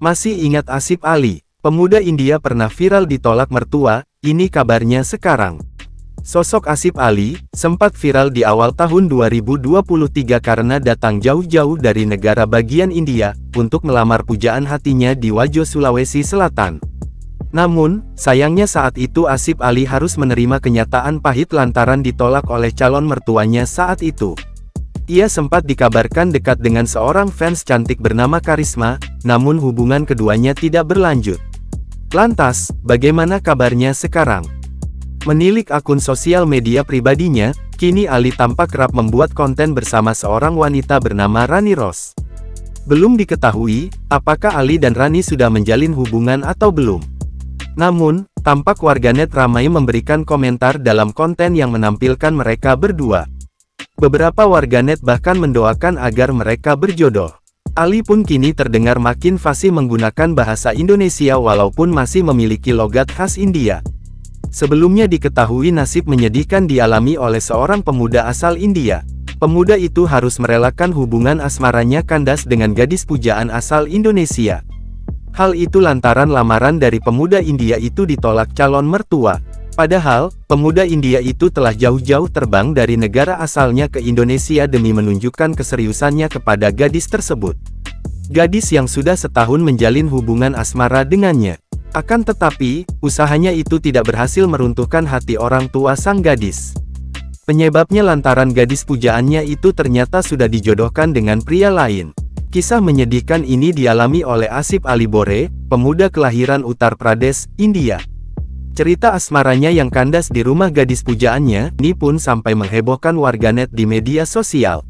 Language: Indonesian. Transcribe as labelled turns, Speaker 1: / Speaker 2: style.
Speaker 1: Masih ingat Asif Ali, pemuda India pernah viral ditolak mertua, ini kabarnya sekarang. Sosok Asif Ali, sempat viral di awal tahun 2023 karena datang jauh-jauh dari negara bagian India, untuk melamar pujaan hatinya di Wajo, Sulawesi Selatan. Namun, sayangnya saat itu Asif Ali harus menerima kenyataan pahit lantaran ditolak oleh calon mertuanya saat itu. Ia sempat dikabarkan dekat dengan seorang fans cantik bernama Karisma, namun hubungan keduanya tidak berlanjut. Lantas, bagaimana kabarnya sekarang? Menilik akun sosial media pribadinya, kini Ali tampak kerap membuat konten bersama seorang wanita bernama Rani Rose. Belum diketahui, apakah Ali dan Rani sudah menjalin hubungan atau belum. Namun, tampak warganet ramai memberikan komentar dalam konten yang menampilkan mereka berdua. Beberapa warganet bahkan mendoakan agar mereka berjodoh. Ali pun kini terdengar makin fasih menggunakan bahasa Indonesia walaupun masih memiliki logat khas India. Sebelumnya diketahui nasib menyedihkan dialami oleh seorang pemuda asal India. Pemuda itu harus merelakan hubungan asmaranya kandas dengan gadis pujaan asal Indonesia. Hal itu lantaran lamaran dari pemuda India itu ditolak calon mertua. Padahal, pemuda India itu telah jauh-jauh terbang dari negara asalnya ke Indonesia demi menunjukkan keseriusannya kepada gadis tersebut. Gadis yang sudah setahun menjalin hubungan asmara dengannya. Akan tetapi, usahanya itu tidak berhasil meruntuhkan hati orang tua sang gadis. Penyebabnya lantaran gadis pujaannya itu ternyata sudah dijodohkan dengan pria lain. Kisah menyedihkan ini dialami oleh Asif Ali Bore, pemuda kelahiran Uttar Pradesh, India. Cerita asmaranya yang kandas di rumah gadis pujaannya, ini pun sampai menghebohkan warganet di media sosial.